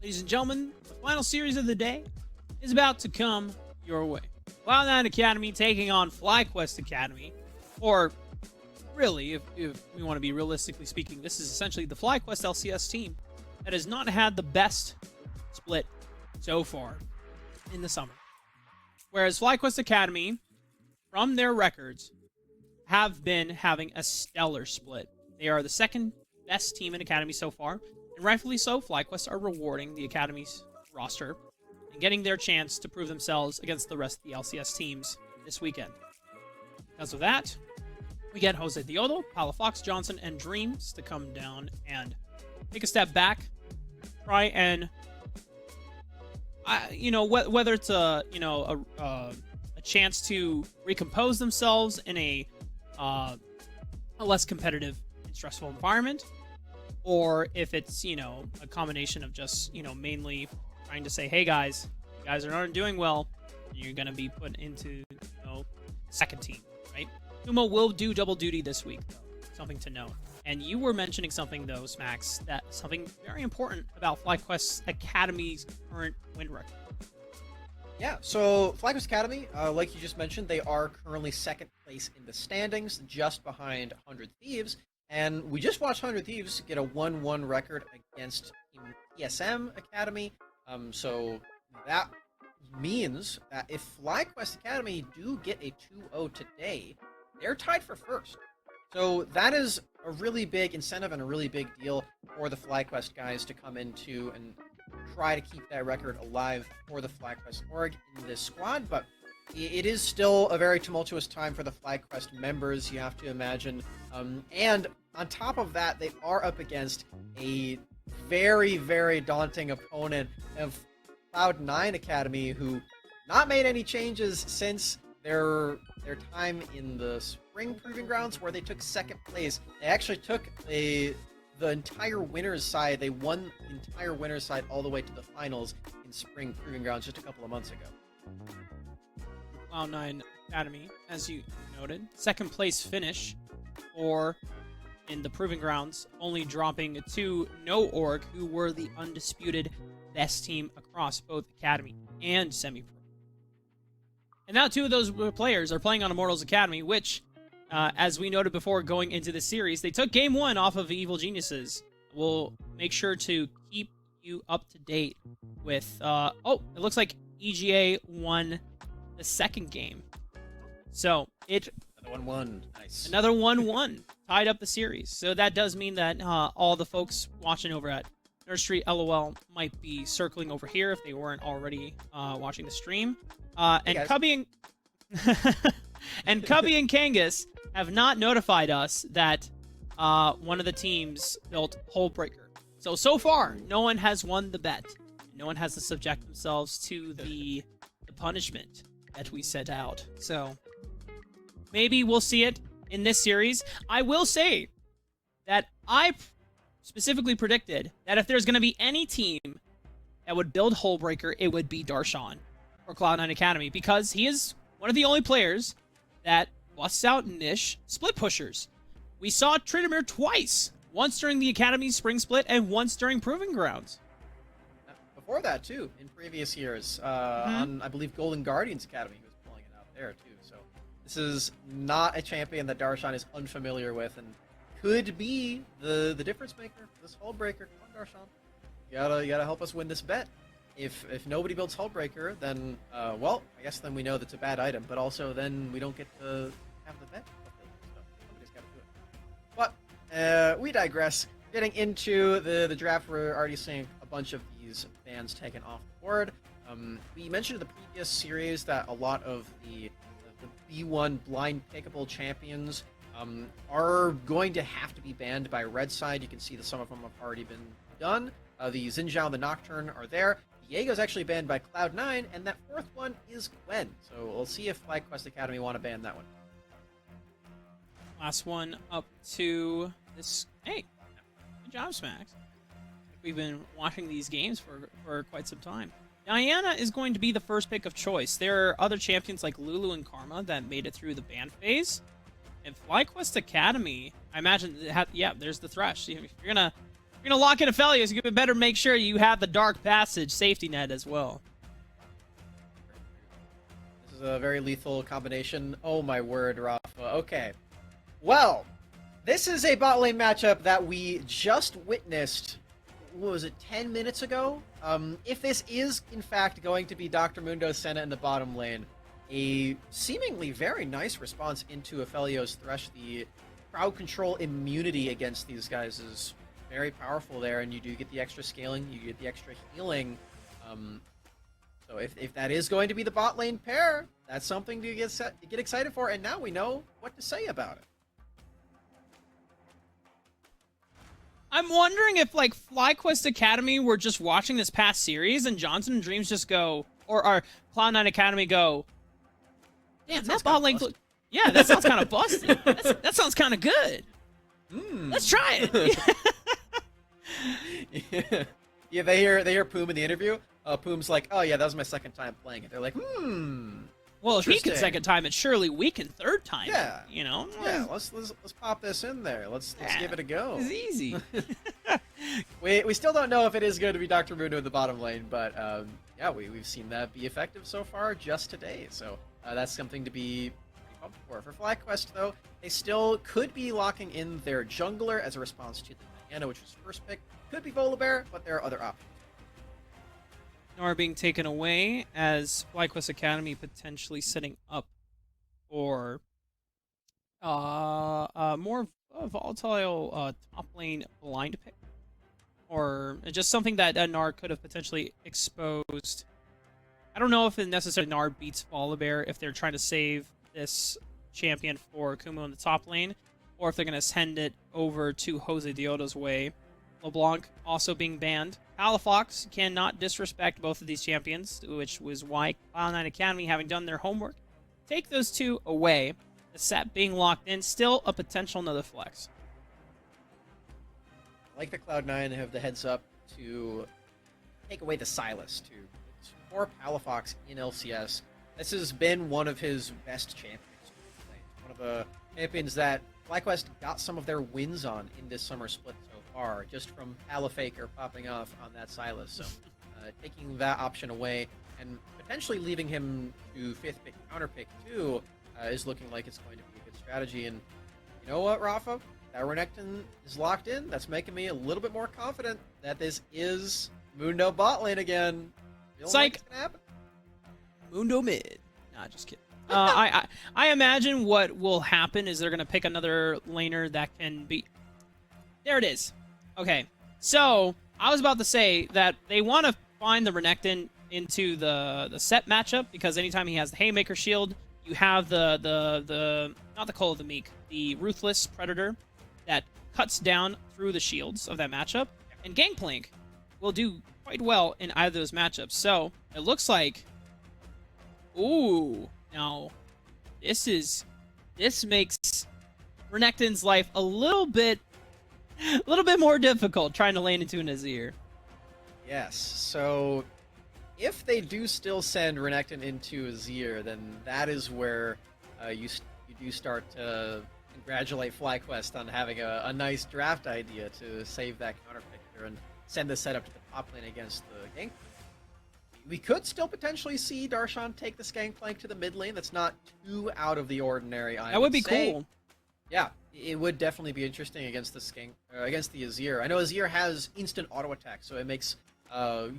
Ladies and gentlemen, the final series of the day is about to come your way. Cloud9 Academy taking on FlyQuest Academy, or really, if we want to be realistically speaking, this is essentially the FlyQuest LCS team that has not had the best split so far in the summer. Whereas FlyQuest Academy, from their records, have been having a stellar split. They are the second best team in Academy so far, and rightfully so. FlyQuest are rewarding the Academy's roster and getting their chance to prove themselves against the rest of the LCS teams this weekend. Because of that, we get Jose Diodo, Palafox, Johnson, and Dreams to come down and take a step back, try and, whether it's a chance to recompose themselves in a less competitive and stressful environment, or if it's, a combination of just, mainly trying to say, hey guys, you guys aren't doing well, you're going to be put into, second team, right? Sumo will do double duty this week, though. Something to note. And you were mentioning something, though, Smax, that something very important about FlyQuest Academy's current win record. Yeah, so FlyQuest Academy, like you just mentioned, they are currently second place in the standings, just behind 100 Thieves. And we just watched 100 Thieves get a 1-1 record against Team TSM Academy. So that means that if FlyQuest Academy do get a 2-0 today, they're tied for first. So that is a really big incentive and a really big deal for the FlyQuest guys to come into and try to keep that record alive for the FlyQuest org in this squad. But it is still a very tumultuous time for the FlyQuest members, you have to imagine. And on top of that, they are up against a very, very daunting opponent of Cloud9 Academy, who not made any changes since their time in the spring proving grounds, where they took second place. They actually took the entire winners side. They won the entire winners side all the way to the finals in spring proving grounds just a couple of months ago. Cloud9 Academy, as you noted, second place finish for in the proving grounds, only dropping to No Org, who were the undisputed best team across both Academy and Semi-Pro. And now two of those players are playing on Immortals Academy, which, as we noted before going into the series, they took Game 1 off of Evil Geniuses. We'll make sure to keep you up to date with... it looks like EGA won the second game. So, Another 1-1. Nice. Another 1-1. Tied up the series. So that does mean that all the folks watching over at Nurse Street LOL might be circling over here if they weren't already watching the stream. And Cubby and Cubby and Kangas have not notified us that one of the teams built Hullbreaker. So far, no one has won the bet. No one has to subject themselves to the punishment that we set out. So maybe we'll see it in this series. I will say that I specifically predicted that if there's going to be any team that would build Hullbreaker, it would be Darshan or Cloud9 Academy, because he is one of the only players that busts out niche split pushers. We saw Tryndamere twice, once during the Academy's spring split and once during Proving Grounds. Before that, too, in previous years, on, I believe, Golden Guardians Academy, he was pulling it out there, too. So this is not a champion that Darshan is unfamiliar with, and could be the difference maker for this Hullbreaker. Come on, Darshan. You gotta help us win this bet. If nobody builds Hullbreaker, then, well, I guess then we know that's a bad item, but also then we don't get to have the bet. So somebody's gotta do it. But we digress. Getting into the draft, we're already seeing a bunch of these bans taken off the board. We mentioned in the previous series that a lot of the B1 blind pickable champions are going to have to be banned by red side. You can see that some of them have already been done. The Xin Zhao and the Nocturne are there. Diego's actually banned by Cloud9, and that fourth one is Gwen. So we'll see if FlyQuest Academy want to ban that one. Last one up to this. Hey, good job, Smax. We've been watching these games for quite some time. Diana is going to be the first pick of choice. There are other champions like Lulu and Karma that made it through the ban phase. And FlyQuest Academy, I imagine, yeah, there's the Thresh. If you're you're going to lock in FLYA, you better make sure you have the Dark Passage safety net as well. This is a very lethal combination. Oh my word, Rafa. Okay. Well, this is a bot lane matchup that we just witnessed, what was it, 10 minutes ago? If this is, in fact, going to be Dr. Mundo Senna in the bottom lane, a seemingly very nice response into Aphelios Thresh. The crowd control immunity against these guys is very powerful there, and you do get the extra scaling, you get the extra healing. So if that is going to be the bot lane pair, that's something to get excited for, and now we know what to say about it. I'm wondering if, like, FlyQuest Academy were just watching this past series and Johnson and Dreams just go, or our Cloud9 Academy go, damn, that bot lane, yeah, that sounds kind of busted. That sounds kind of good. Let's try it. Yeah. Yeah, they hear Poom in the interview. Poom's like, oh yeah, that was my second time playing it. They're like, Well, if he can second time it, surely we can third time yeah. it, you know? Yeah, let's pop this in there. Let's give it a go. It's easy. we still don't know if it is going to be Dr. Mundo in the bottom lane, but yeah, we've seen that be effective so far just today. So that's something to be pumped for. For FlyQuest, though, they still could be locking in their jungler as a response to the Diana, which was first pick. Could be Volibear, but there are other options. Nor being taken away as FlyQuest Academy potentially setting up for more volatile top lane blind pick, or just something that Nar could have potentially exposed. I don't know if it necessarily Nar beats Volibear if they're trying to save this champion for Kumo in the top lane, or if they're going to send it over to Jose Diodo's way. LeBlanc also being banned. Palafox cannot disrespect both of these champions, which was why Cloud9 Academy, having done their homework, take those two away. The set being locked in, still a potential another flex. I like that Cloud9 have the heads up to take away the Silas for Palafox in LCS. This has been one of his best champions. One of the champions that FlyQuest got some of their wins on in this summer split so far, just from Palafaker popping off on that Silas. So taking that option away and potentially leaving him to 5th pick counter pick too is looking like it's going to be a good strategy. And you know what, Rafa? That Renekton is locked in. That's making me a little bit more confident that this is Mundo bot lane again. It's like Mundo mid. Nah, just kidding. I imagine what will happen is they're going to pick another laner that can be... There it is. Okay, so I was about to say that they want to find the Renekton into the set matchup, because anytime he has the Haymaker shield, you have the not the Call of the Meek, the Ruthless Predator that cuts down through the shields of that matchup, and Gangplank will do quite well in either of those matchups. So it looks like... Ooh... Now, this makes Renekton's life a little bit more difficult trying to lane into an Azir. Yes, so if they do still send Renekton into Azir, then that is where you do start to congratulate FlyQuest on having a nice draft idea to save that counter picker and send the setup to the top lane against the Gangplank. We could still potentially see Darshan take the Gangplank to the mid lane. That's not too out of the ordinary. That would be cool. Yeah, it would definitely be interesting against the against the Azir. I know Azir has instant auto attack, so it makes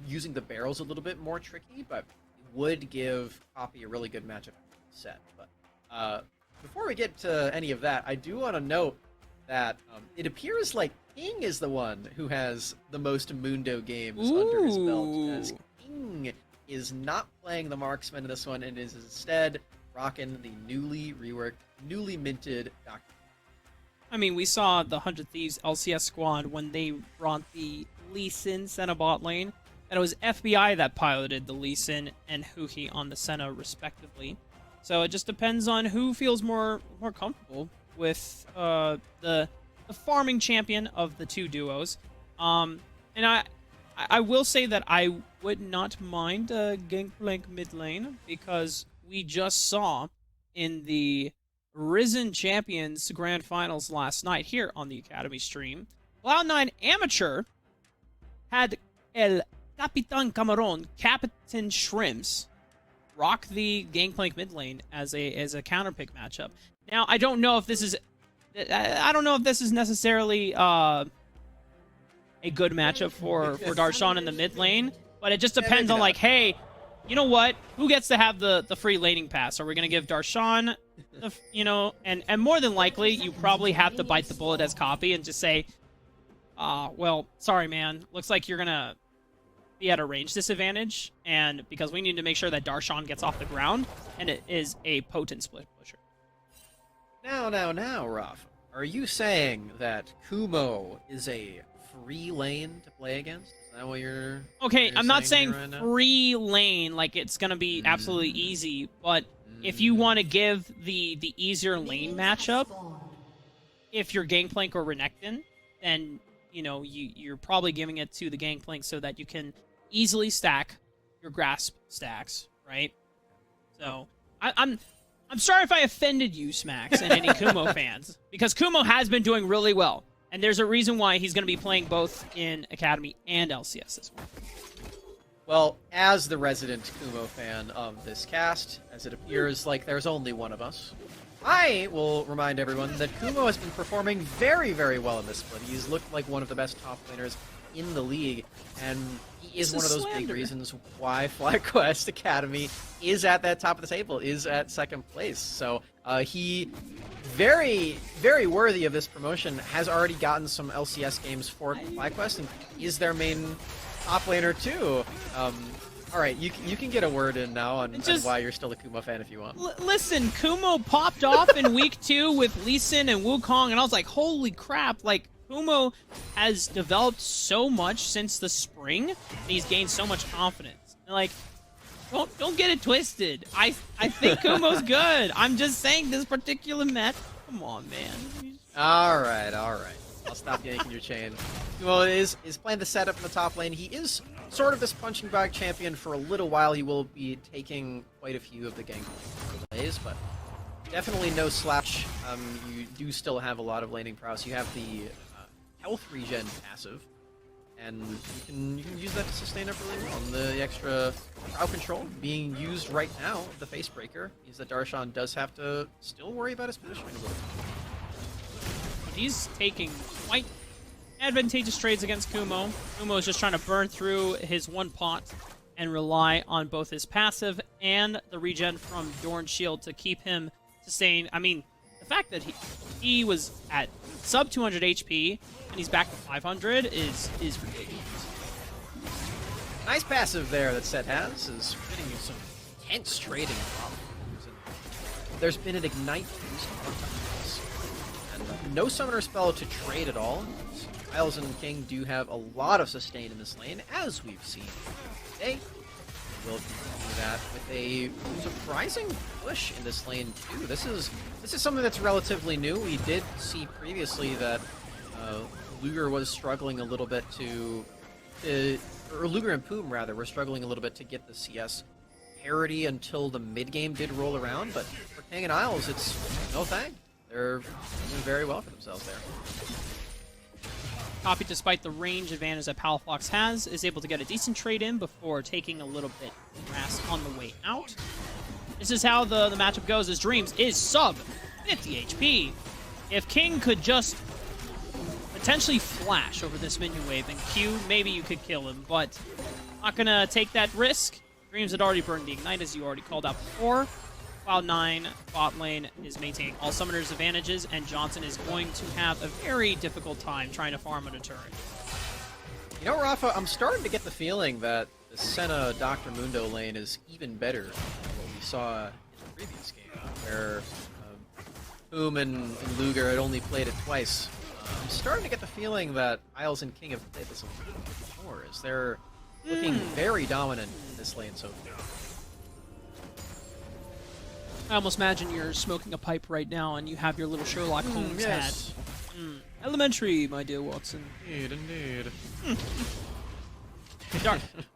using the barrels a little bit more tricky, but it would give Poppy a really good matchup set. But before we get to any of that, I do want to note that it appears like King is the one who has the most Mundo games under his belt. As King is not playing the marksman in this one and is instead rocking the newly reworked, newly minted Doctor. I mean, we saw the 100 Thieves LCS squad when they brought the Lee Sin Senna bot lane, and it was FBI that piloted the Lee Sin and Huhi on the Senna respectively. So it just depends on who feels more comfortable with the farming champion of the two duos. And I will say that I would not mind Gangplank mid lane, because we just saw in the Risen Champions Grand Finals last night here on the Academy stream, Cloud9 Amateur had El Capitan Camarón, Captain Shrimps, rock the Gangplank mid lane as a counter pick matchup. Now, I don't know if this is necessarily a good matchup for Darshan in the mid lane, but it just depends on, like, hey, you know what? Who gets to have the free laning pass? Are we gonna give Darshan, and more than likely, you probably have to bite the bullet as copy and just say, well, sorry, man. Looks like you're gonna be at a range disadvantage, and because we need to make sure that Darshan gets off the ground, and it is a potent split pusher. Now, Raf, are you saying that Kumo is a free lane to play against? Is that what you're... Okay, you're I'm not saying right now? free lane, like it's gonna be absolutely easy, but if you want to give the easier lane matchup, if you're Gangplank or Renekton, then you're probably giving it to the Gangplank so that you can easily stack your grasp stacks, right? So I'm sorry if I offended you, Smacks, and any Kumo fans, because Kumo has been doing really well, and there's a reason why he's going to be playing both in Academy and LCS this week. Well, as the resident Kumo fan of this cast, as it appears like there's only one of us, I will remind everyone that Kumo has been performing very, very well in this split. He's looked like one of the best top laners in the league, and he is one of those big reasons why FlyQuest Academy is at that top of the table, is at second place. So he, very, very worthy of this promotion, has already gotten some LCS games for FlyQuest, and is their main top laner too. All right, you can get a word in now on why you're still a Kumo fan if you want. Listen, Kumo popped off in week 2 with Lee Sin and Wukong, and I was like, holy crap, like, Kumo has developed so much since the spring, and he's gained so much confidence. And, like, don't get it twisted. I think Kumo's good. I'm just saying this particular match. Come on, man. All right. I'll stop yanking your chain. Kumo is playing the setup in the top lane. He is sort of this punching bag champion for a little while. He will be taking quite a few of the gank plays, but definitely no slouch. You do still have a lot of laning prowess. You have the health regen passive, and you can use that to sustain up really well. And the extra crowd control being used right now, the face breaker, means that Darshan does have to still worry about his positioning a little bit. He's taking quite advantageous trades against Kumo. Kumo is just trying to burn through his one pot and rely on both his passive and the regen from Dorn's shield to keep him sustained. I mean, the fact that he was at sub 200 HP and he's back to 500 is ridiculous. Nice passive there that Set has, is getting you some intense trading problems. There's been an ignite boost on top of this. And no summoner spell to trade at all. Isles and King do have a lot of sustain in this lane, as we've seen today. We'll continue that with a surprising push in this lane too. This is something that's relatively new. We did see previously that Luger was struggling a little bit or Luger and Poom rather, were struggling a little bit to get the CS parity until the mid game did roll around. But for King and Isles, it's no thing. They're doing very well for themselves there. Copy, despite the range advantage that Palafox has, is able to get a decent trade in before taking a little bit of grass on the way out. This is how the matchup goes, as Dreams is sub 50 HP. If King could just potentially flash over this minion wave and Q, maybe you could kill him, but not gonna take that risk. Dreams had already burned the Ignite, as you already called out before. Cloud9 bot lane is maintaining all summoners' advantages, and Johnson is going to have a very difficult time trying to farm on a turret. You know, Rafa, I'm starting to get the feeling that the Senna Dr. Mundo lane is even better than what we saw in the previous game, where Boom and Luger had only played it twice. I'm starting to get the feeling that Isles and King have played this a little bit more, as they're looking very dominant in this lane so far. I almost imagine you're smoking a pipe right now and you have your little Sherlock Holmes hat. Elementary, my dear Watson. Indeed.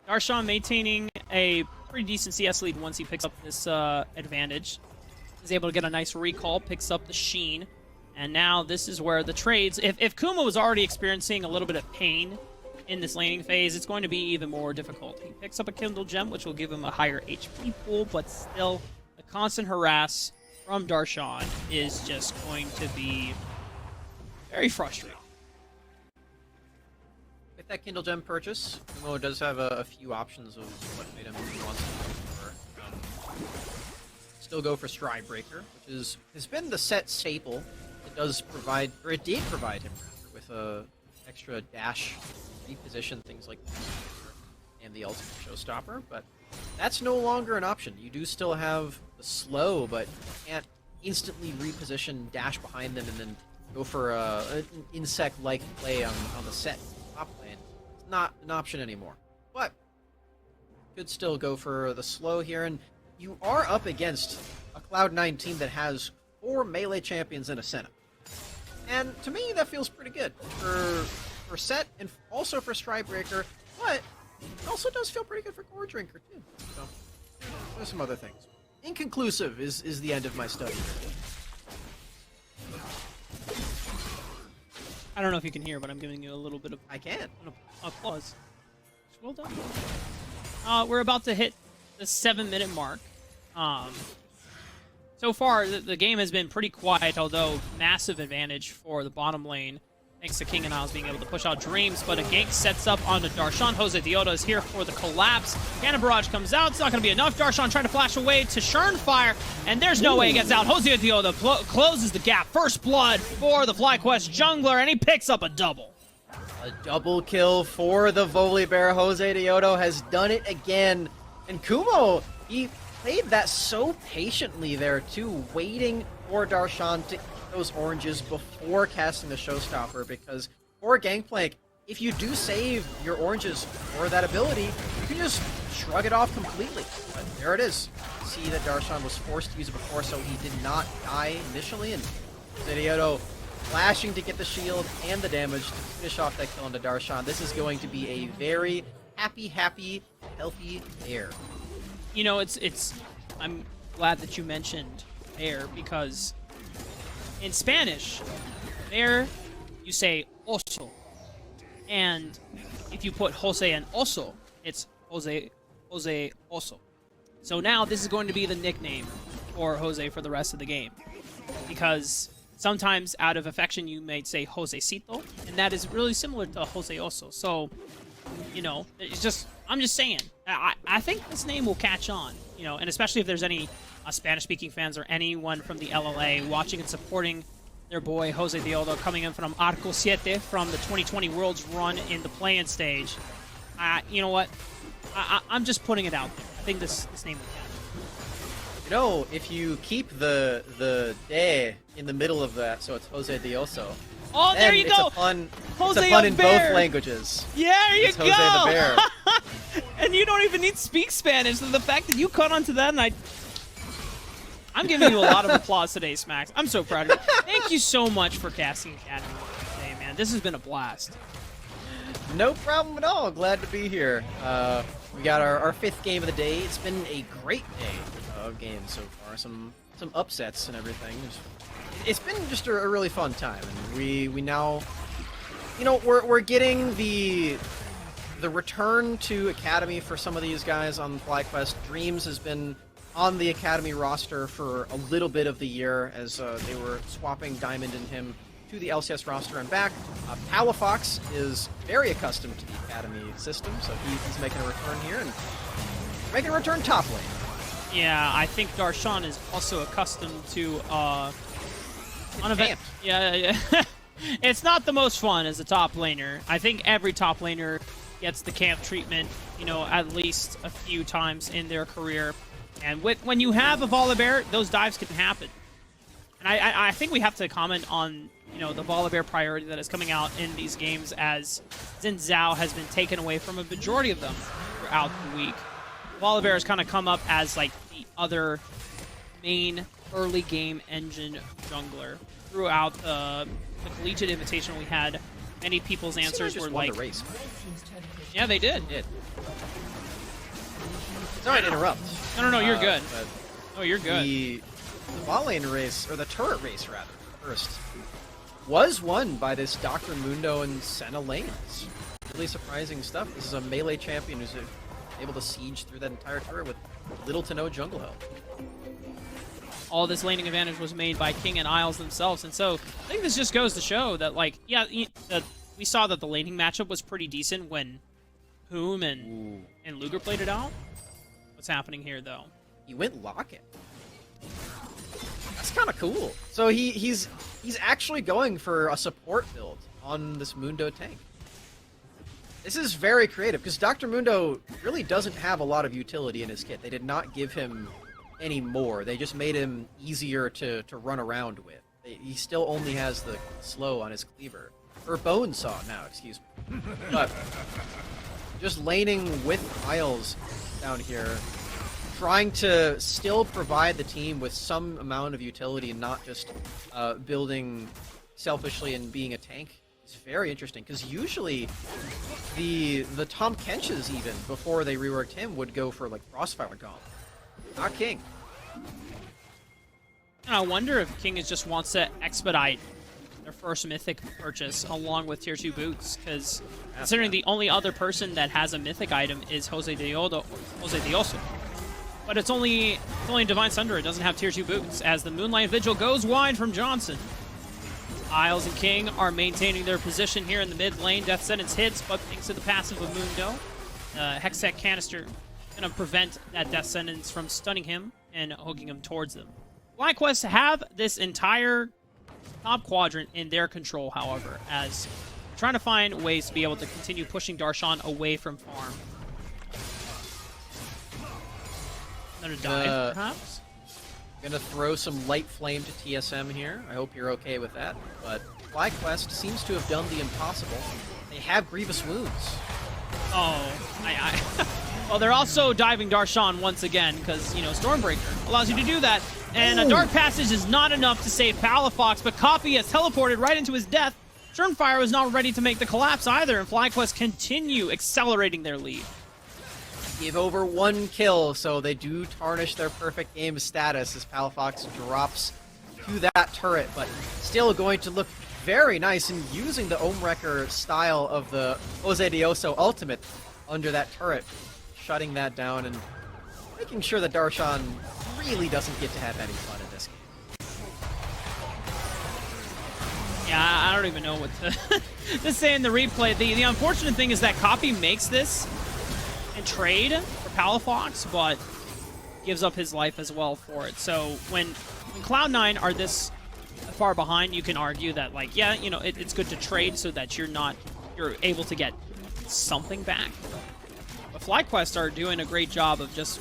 Darshan maintaining a pretty decent CS lead once he picks up this advantage. He's able to get a nice recall, picks up the Sheen, and now this is where the trades... If Kumo was already experiencing a little bit of pain in this laning phase, it's going to be even more difficult. He picks up a Kindle Gem, which will give him a higher HP pool, but still, the constant harass from Darshan is just going to be very frustrating. With that Kindle Gem purchase, Kumo does have a few options of what item he wants to go for. Still go for Stridebreaker, which has been the set staple. It does provide, or it did provide him rather, with a extra dash, reposition, things like that, and the ultimate showstopper, but that's no longer an option. You do still have the slow, but you can't instantly reposition, dash behind them, and then go for an insect-like play on the set top lane. It's not an option anymore. But could still go for the slow here, and you are up against a Cloud9 team that has 4 melee champions and a Senna. And to me, that feels pretty good for Set and also for Stridebreaker, but it also does feel pretty good for Core Drinker too. So there's some other things. Inconclusive is the end of my study. I don't know if you can hear, but I'm giving you a little bit of I can. applause. Well done. We're about to hit the 7-minute mark. So far, the game has been pretty quiet, although massive advantage for the bottom lane, thanks to King and Isles being able to push out Dreams, but a gank sets up onto Darshan. Jose Dioda is here for the collapse. Cannon Barrage comes out. It's not going to be enough. Darshan trying to flash away to Shurnfire, and there's no way he gets out. Jose Dioda closes the gap. First blood for the FlyQuest jungler, and he picks up a double. A double kill for the Volibear. Jose Diodo has done it again. And Kumo, he played that so patiently there too, waiting for Darshan to eat those oranges before casting the showstopper, because for Gangplank, if you do save your oranges for that ability, you can just shrug it off completely. But there it is. See that Darshan was forced to use it before, so he did not die initially, and Diodo flashing to get the shield and the damage to finish off that kill into Darshan. This is going to be a very happy, healthy air. You know, I'm glad that you mentioned bear, because in Spanish, bear, you say oso. And if you put Jose and oso, it's Jose oso. So now this is going to be the nickname for Jose for the rest of the game. Because sometimes out of affection you may say Josecito, and that is really similar to Jose oso. So, you know, it's just, I'm just saying, I think this name will catch on, you know, and especially if there's any Spanish-speaking fans or anyone from the LLA watching and supporting their boy Jose Diodo coming in from Arco Siete from the 2020 Worlds run in the play-in stage. You know what? I'm just putting it out there. I think this name will catch. You know, if you keep the de in the middle of that, so it's Jose Dioso. Oh, there you go! It's a pun Jose in Bear. both languages. Yeah, there you it's go! Jose the Bear. And you don't even need to speak Spanish, so the fact that you caught on to that, and I'm giving you a lot of applause today, Smacks. I'm so proud of you. Thank you so much for casting Academy today, man. This has been a blast. No problem at all. Glad to be here. We got our 5th game of the day. It's been a great day of games so far. Some upsets and everything. It's been just a really fun time, and we now, you know, we're getting the return to Academy for some of these guys on FlyQuest. Dreams has been on the Academy roster for a little bit of the year as they were swapping Diamond and him to the LCS roster and back. Palafox is very accustomed to the Academy system, so he's making a return here and making a return top lane. Yeah, I think Darshan is also accustomed to Yeah. It's not the most fun as a top laner. I think every top laner gets the camp treatment, you know, at least a few times in their career. And when you have a Volibear, those dives can happen. And I think we have to comment on, you know, the Volibear priority that is coming out in these games, as Xin Zhao has been taken away from a majority of them throughout the week. Volibear has kind of come up as, like, the other main early game engine jungler. Throughout the Collegiate Invitational, we had many people's answers were like, the race. yeah, they did. Sorry to interrupt. No, you're good. No, you're good. The bot lane race, or the turret race rather, first, was won by this Dr. Mundo and Senna lanes. really surprising stuff. This is a melee champion who's able to siege through that entire turret with little to no jungle help. All this laning advantage was made by King and Isles themselves, and so I think this just goes to show that, like, yeah, we saw that the laning matchup was pretty decent when Whom and Luger played it out. What's happening here, though? He went Locket. That's kind of cool. So he's actually going for a support build on this Mundo tank. This is very creative, because Dr. Mundo really doesn't have a lot of utility in his kit. They did not give him any more. They just made him easier to run around with. He still only has the slow on his cleaver. Or bone saw now, excuse me. But just laning with Isles down here, trying to still provide the team with some amount of utility and not just building selfishly and being a tank. It's very interesting, because usually the Tom Kenches, even before they reworked him, would go for like Crossfire Gauntlet. Not King. And I wonder if King just wants to expedite their first mythic purchase along with tier 2 boots, because considering the only other person that has a mythic item is Jose Dioso. But it's only Divine Sunder. It doesn't have tier 2 boots, as the Moonlight Vigil goes wide from Johnson. Isles and King are maintaining their position here in the mid lane. Death Sentence hits, but thanks to the passive of Mundo, Hextech Canister going to prevent that Death Sentence from stunning him and hooking him towards them. FlyQuest have this entire top quadrant in their control, however, as they're trying to find ways to be able to continue pushing Darshan away from farm. Another dive, perhaps? Gonna throw some light flame to TSM here. I hope you're okay with that. But FlyQuest seems to have done the impossible. They have Grievous Wounds. Oh, well, they're also diving Darshan once again, because, you know, Stormbreaker allows you to do that. And a Dark Passage is not enough to save Palafox, but Copy has teleported right into his death. Churnfire was not ready to make the collapse either, and FlyQuest continue accelerating their lead. Give over 1 kill, so they do tarnish their perfect game status as Palafox drops to that turret, but still going to look very nice in using the Ohmwrecker style of the Jose Dioso ultimate under that turret, shutting that down and making sure that Darshan really doesn't get to have any fun in this game. Yeah, I don't even know what to say in the replay. The unfortunate thing is that Copy makes this and trade for Palafox, but gives up his life as well for it. So when Cloud9 are this far behind, you can argue that, like, yeah, you know, it's good to trade so that you're able to get something back. But FlyQuest are doing a great job of just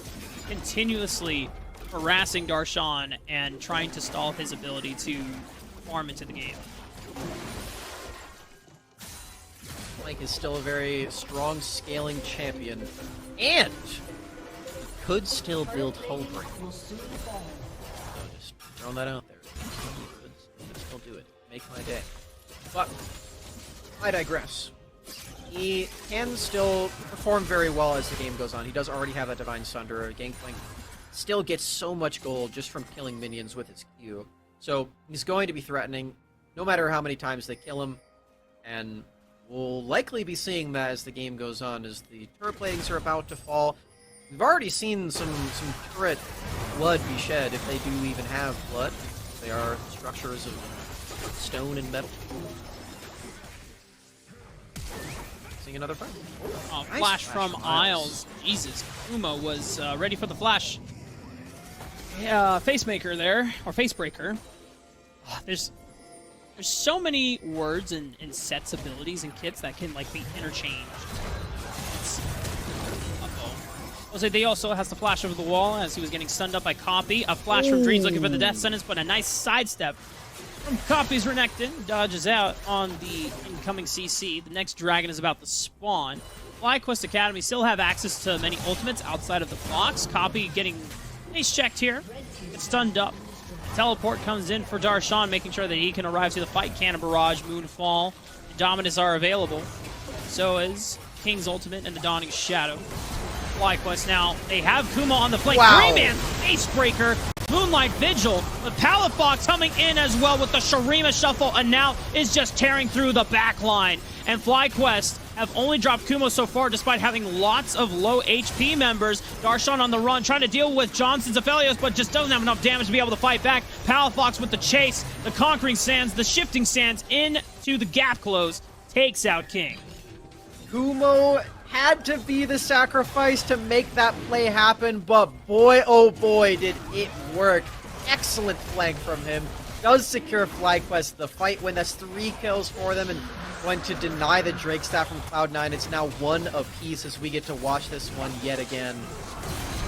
continuously harassing Darshan and trying to stall his ability to farm into the game. Flank is still a very strong scaling champion, and could still build Hullbreaker. So just throwing that out there. Could still do it. Make my day. But I digress. He can still perform very well as the game goes on. He does already have a Divine Sunder. Gangplank still gets so much gold just from killing minions with his Q. So he's going to be threatening no matter how many times they kill him, and we'll likely be seeing that as the game goes on, as the turret platings are about to fall. We've already seen some turret blood be shed, if they do even have blood. They are structures of stone and metal. Seeing another fight. Oh, Nice flash from Isles. Jesus, Uma was ready for the flash. Yeah, Facemaker there, or Facebreaker. Oh, there's so many words and sets, abilities, and kits that can, like, be interchanged. Jose They also has the flash over the wall as he was getting stunned up by Copy. A flash from Dreams looking for the death sentence, but a nice sidestep from Copy's Renekton. Dodges out on the incoming CC. The next dragon is about to spawn. FlyQuest Academy still have access to many ultimates outside of the blocks. Copy getting ace checked here. Gets stunned up. Teleport comes in for Darshan, making sure that he can arrive to the fight. Cannon Barrage, Moonfall, and Dominus are available. So is King's Ultimate and the Dawning Shadow. FlyQuest now, they have Kuma on the flank. Wow. 3-man Facebreaker, Moonlight Vigil, with Palafox coming in as well with the Shurima Shuffle, and now is just tearing through the back line. And FlyQuest have only dropped Kumo so far, despite having lots of low HP members. Darshan on the run, trying to deal with Johnson's Aphelios, but just doesn't have enough damage to be able to fight back. Palafox with the chase, the conquering sands, the shifting sands into the gap close, takes out King. Kumo had to be the sacrifice to make that play happen, but boy, oh boy, did it work. Excellent flank from him. Does secure FlyQuest the fight win. That's 3 kills for them, and going to deny the Drake staff from Cloud9. It's now 1 apiece as we get to watch this one yet again.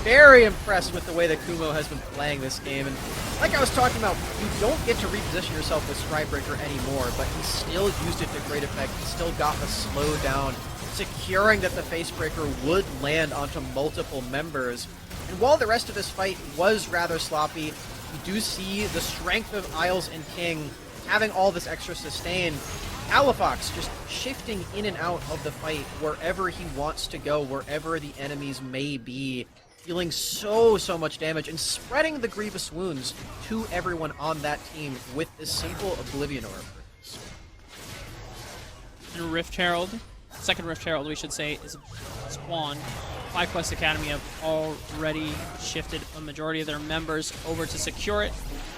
Very impressed with the way that Kumo has been playing this game, and like I was talking about, you don't get to reposition yourself with Strikebreaker anymore, but he still used it to great effect. He still got the slow down, securing that the Facebreaker would land onto multiple members. And while the rest of this fight was rather sloppy, you do see the strength of Isles and King having all this extra sustain. Palafox just shifting in and out of the fight wherever he wants to go, wherever the enemies may be, dealing so much damage and spreading the grievous wounds to everyone on that team with this simple Oblivion Orb. And Rift Herald, second Rift Herald we should say, is spawned. FlyQuest Academy have already shifted a majority of their members over to secure it.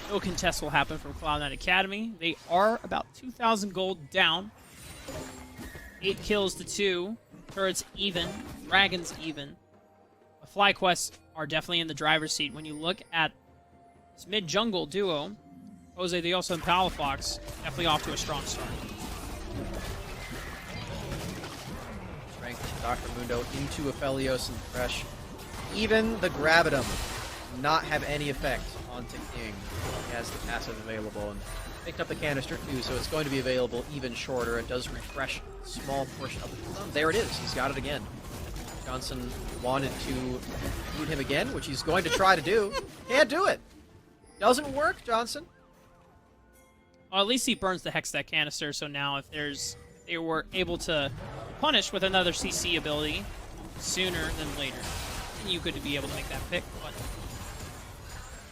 No contest will happen from Cloud9 Academy. They are about 2,000 gold down. 8 kills to 2. Turrets even. Dragons even. The FlyQuest are definitely in the driver's seat. When you look at this mid-jungle duo, Jose Dioso and Palafox, definitely off to a strong start. Dr. Mundo into Aphelios and Thresh. Even the Gravitum not have any effect onto King. He has the passive available and picked up the canister too, so it's going to be available even shorter. It does refresh a small portion of the cooldown. There it is. He's got it again. Johnson wanted to boot him again, which he's going to try to do. Can't do it. Doesn't work, Johnson. Well, at least he burns the Hextech canister, so now if they were able to punish with another CC ability sooner than later, you could be able to make that pick, but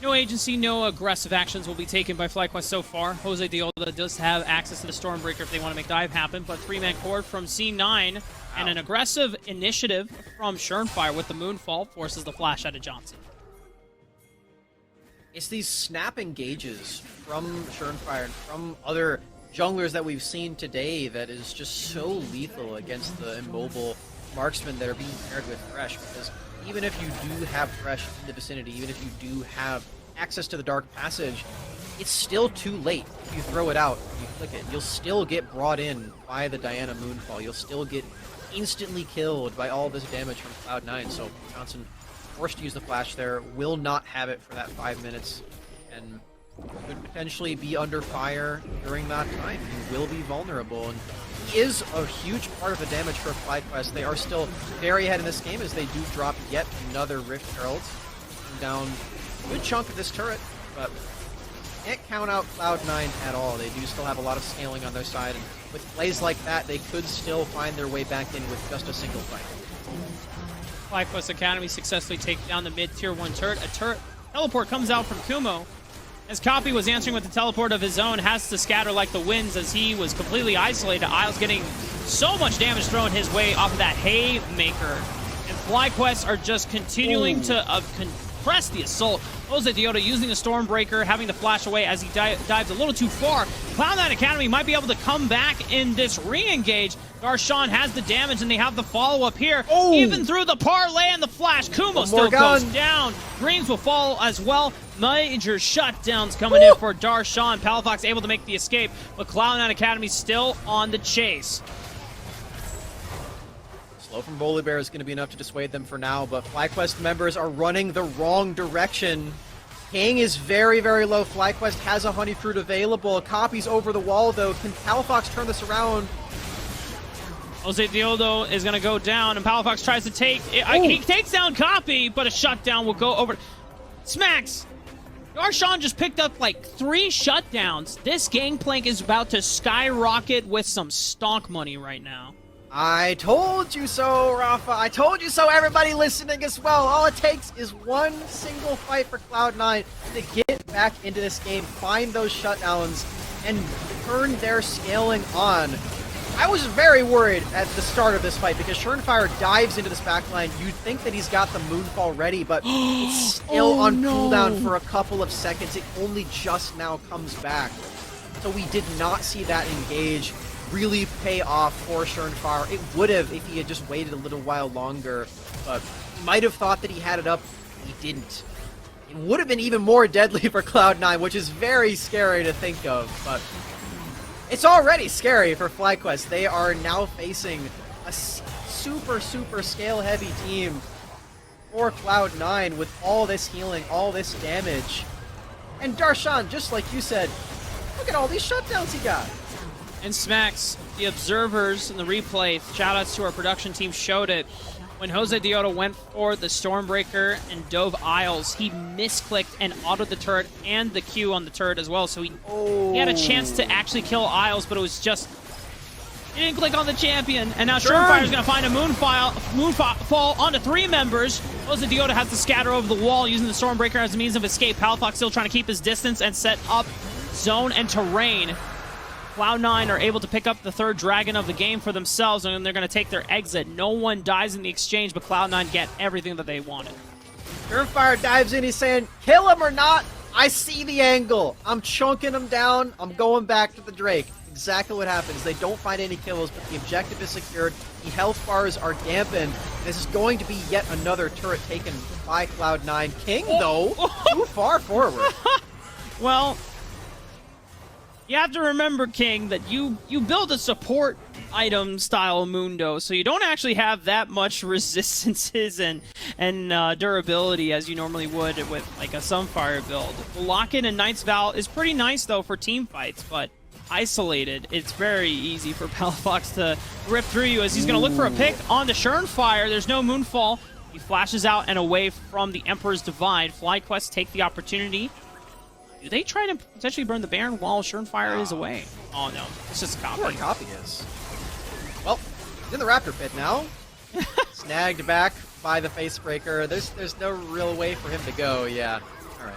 no agency, no aggressive actions will be taken by FlyQuest so far. Jose Dioda does have access to the Stormbreaker if they want to make dive happen, but 3-man cord from C9 and an aggressive initiative from Schernfire with the Moonfall forces the flash out of Johnson. It's these snap engages from Schernfire and from other junglers that we've seen today that is just so lethal against the immobile marksmen that are being paired with Thresh, because even if you do have Thresh in the vicinity, even if you do have access to the Dark Passage, it's still too late. If you throw it out, if you click it, you'll still get brought in by the Diana Moonfall. You'll still get instantly killed by all this damage from Cloud9, so Johnson forced to use the flash there, will not have it for that 5 minutes, and could potentially be under fire during that time. He will be vulnerable, and he is a huge part of the damage for FlyQuest. They are still very ahead in this game as they do drop yet another Rift Herald, down a good chunk of this turret, but can't count out Cloud9 at all. They do still have a lot of scaling on their side, and with plays like that, they could still find their way back in with just a single fight. FlyQuest Academy successfully take down the mid-tier 1 turret. A turret teleport comes out from Kumo. As Copy was answering with the teleport of his own, has to scatter like the winds as he was completely isolated. Isles getting so much damage thrown his way off of that Haymaker. And FlyQuest are just continuing to compress the assault. Jose Dioda using the Stormbreaker, having to flash away as he dives a little too far. Cloud9 Academy might be able to come back in this re-engage. Darshan has the damage, and they have the follow-up here. Even through the parlay and the flash, Kumo still goes down. Dreams will fall as well. Major shutdowns coming in for Darshan. Palafox able to make the escape, but Cloud9 Academy still on the chase. Slow from Volibear is going to be enough to dissuade them for now, but FlyQuest members are running the wrong direction. King is very, very low. FlyQuest has a Honey Fruit available. Copy's over the wall, though. Can Palafox turn this around? Jose Diodo is going to go down, and Palafox tries to take... he takes down Copy, but a shutdown will go over... Smacks! Darshan just picked up like 3 shutdowns. This gangplank is about to skyrocket with some stonk money right now. I told you so, Rafa. I told you so, everybody listening as well. All it takes is one single fight for Cloud9 to get back into this game, find those shutdowns, and turn their scaling on. I was very worried at the start of this fight because Schernfire dives into this backline. You'd think that he's got the Moonfall ready, but it's still on cooldown for a couple of seconds. It only just now comes back. So we did not see that engage really pay off for Schernfire. It would have if he had just waited a little while longer, but he might have thought that he had it up. He didn't. It would have been even more deadly for Cloud9, which is very scary to think of, but it's already scary for FlyQuest. They are now facing a super scale-heavy team for Cloud9 with all this healing, all this damage. And Darshan, just like you said, look at all these shutdowns he got. And Smacks, the observers in the replay, shoutouts to our production team, showed it. When Jose Deoto went for the Stormbreaker and dove Isles, he misclicked and autoed the turret and the Q on the turret as well. So he had a chance to actually kill Isles, but it was just... he didn't click on the champion. And now Schernfire's going to find a Moonfall onto 3 members. Jose Deoto has to scatter over the wall using the Stormbreaker as a means of escape. Palafox still trying to keep his distance and set up zone and terrain. Cloud9 are able to pick up the 3rd dragon of the game for themselves, and they're going to take their exit. No one dies in the exchange, but Cloud9 get everything that they wanted. Schernfire dives in, he's saying, kill him or not, I see the angle. I'm chunking him down, I'm going back to the Drake. Exactly what happens. They don't find any kills, but the objective is secured. The health bars are dampened. This is going to be yet another turret taken by Cloud9. King, though, too far forward. Well, you have to remember, King, that you build a support item style Mundo, so you don't actually have that much resistances and durability as you normally would with like a Sunfire build. Lock-in and Knight's Vow is pretty nice though for team fights, but isolated, it's very easy for Palafox to rip through you as he's going to look for a pick onto Schernfire. There's no Moonfall. He flashes out and away from the Emperor's Divide. FlyQuest take the opportunity. Do they try to potentially burn the Baron while Schernfire is away? Oh no, it's just a copy. Poor copy is. Well, he's in the Raptor Pit now. Snagged back by the Facebreaker. There's no real way for him to go, yeah. Alright.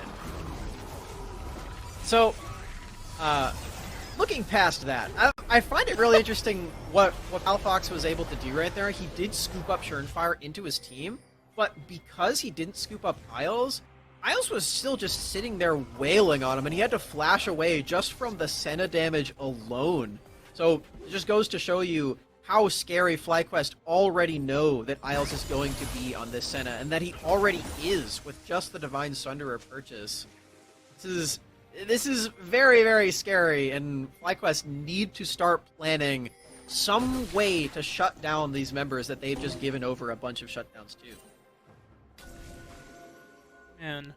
So, looking past that, I find it really interesting what Palafox was able to do right there. He did scoop up Schernfire into his team, but because he didn't scoop up Isles was still just sitting there wailing on him, and he had to flash away just from the Senna damage alone. So it just goes to show you how scary FlyQuest already know that Isles is going to be on this Senna, and that he already is with just the Divine Sunderer purchase. This is very scary, and FlyQuest need to start planning some way to shut down these members that they've just given over a bunch of shutdowns to. And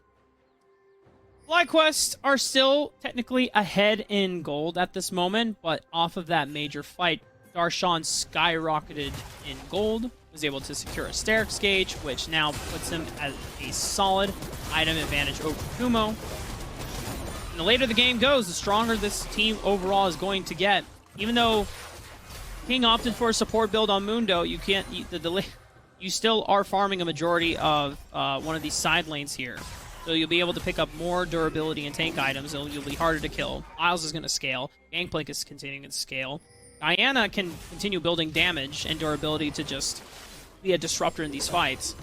FlyQuest are still technically ahead in gold at this moment, but off of that major fight, Darshan skyrocketed in gold, was able to secure a Sterix gauge, which now puts him at a solid item advantage over Kumo. And the later the game goes, the stronger this team overall is going to get. Even though King opted for a support build on Mundo, you can't you still are farming a majority of one of these side lanes here. So you'll be able to pick up more durability and tank items. You'll be harder to kill. Isles is going to scale. Gangplank is continuing to scale. Diana can continue building damage and durability to just be a disruptor in these fights.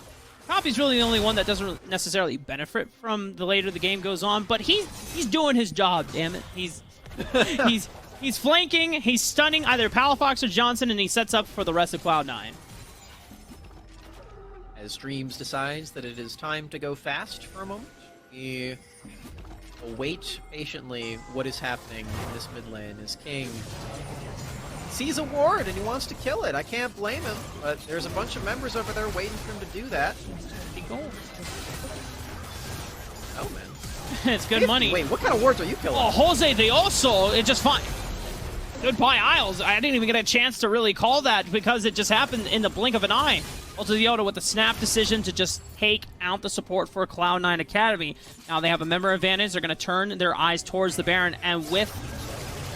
Copy's really the only one that doesn't necessarily benefit from the later the game goes on, but he's doing his job, damn it. He's flanking, he's stunning either Palafox or Johnson, and he sets up for the rest of Cloud9. As Dreams decides that it is time to go fast for a moment, we await patiently what is happening in this mid lane as King sees a ward and he wants to kill it. I can't blame him, but there's a bunch of members over there waiting for him to do that. Big goal. Oh, man. It's good money. Wait, what kind of wards are you killing? Oh, Jose, they also, it just fine. Goodbye, Isles. I didn't even get a chance to really call that because it just happened in the blink of an eye. Also, Yoda with the snap decision to just take out the support for Cloud9 Academy. Now they have a member advantage. They're going to turn their eyes towards the Baron, and with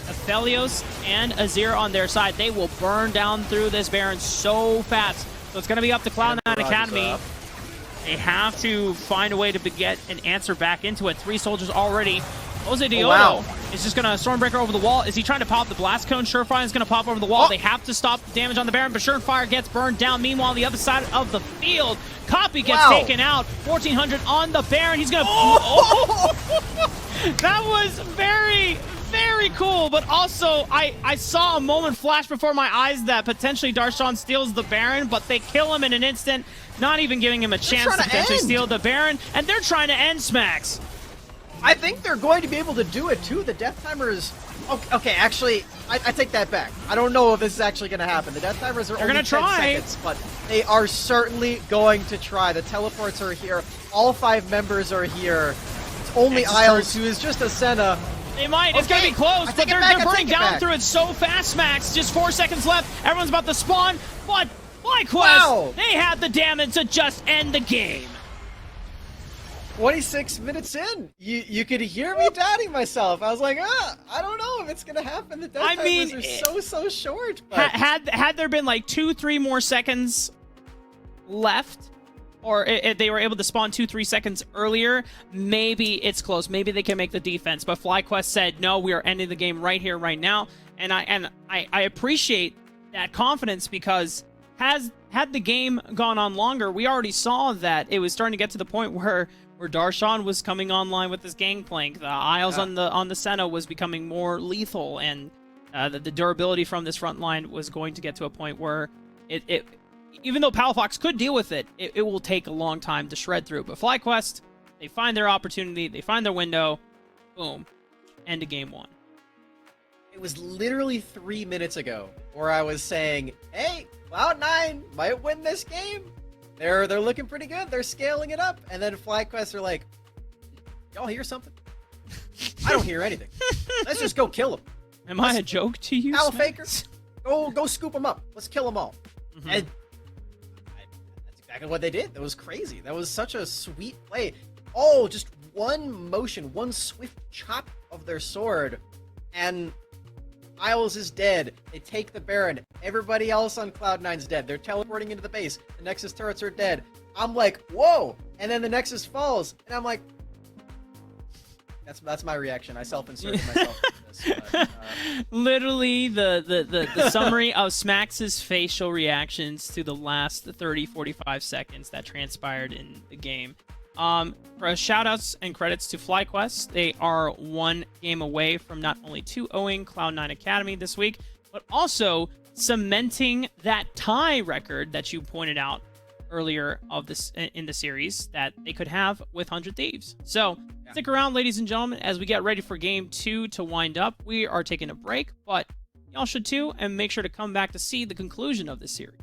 Aphelios and Azir on their side, they will burn down through this Baron so fast. So it's going to be up to Cloud9 Academy. They have to find a way to get an answer back into it. 3 soldiers already. Jose Deoto is just going to Stormbreaker over the wall. Is he trying to pop the Blast Cone? Surefire is going to pop over the wall. Oh. They have to stop the damage on the Baron, but Surefire gets burned down. Meanwhile, on the other side of the field, Copy gets taken out. 1400 on the Baron. He's going to... That was very, very cool, but also I saw a moment flash before my eyes that potentially Darshan steals the Baron, but they kill him in an instant, not even giving him a chance to potentially steal the Baron, and they're trying to end Smacks. I think they're going to be able to do it too. The death timer is... Okay, actually, I take that back. I don't know if this is actually going to happen. The death timers are only 10 seconds, but they are certainly going to try. The teleports are here. All 5 members are here. It's only Isles, who is just a Senna. They might. It's going to be close, but they're burning down through it so fast, Smacks. Just 4 seconds left. Everyone's about to spawn, but FlyQuest, they had the damage to just end the game. 26 minutes in, you could hear me doubting myself. I was like, I don't know if it's gonna happen. The death timers are so short. But... Had there been like 2-3 more seconds left, or if they were able to spawn 2-3 seconds earlier, maybe it's close. Maybe they can make the defense. But FlyQuest said, no, we are ending the game right here, right now. And I appreciate that confidence, because had the game gone on longer, we already saw that it was starting to get to the point where Darshan was coming online with his gangplank. The Isles on the Senna was becoming more lethal, and the durability from this front line was going to get to a point where it even though Palafox could deal with it, it will take a long time to shred through. But FlyQuest, they find their opportunity, they find their window, boom, end of game 1. It was literally 3 minutes ago where I was saying, hey, Cloud9 might win this game. They're looking pretty good. They're scaling it up. And then FlyQuest are like, y'all hear something? I don't hear anything. Let's just go kill them. Am I a joke to you, Owl Fakers? Go scoop them up. Let's kill them all. And that's exactly what they did. That was crazy. That was such a sweet play. Oh, just one motion, one swift chop of their sword, and Isles is dead. They take the Baron. Everybody else on Cloud9's dead. They're teleporting into the base. The Nexus turrets are dead. I'm like, whoa! And then the Nexus falls, and I'm like, that's my reaction. I self-inserted myself into this. But, literally, the summary of Smacks' facial reactions to the last 30-45 seconds that transpired in the game. For shout-outs and credits to FlyQuest, they are 1 game away from not only 2-0ing Cloud9 Academy this week, but also cementing that tie record that you pointed out earlier of this in the series that they could have with 100 Thieves. So stick around, ladies and gentlemen, as we get ready for game 2 to wind up. We are taking a break, but y'all should too, and make sure to come back to see the conclusion of this series.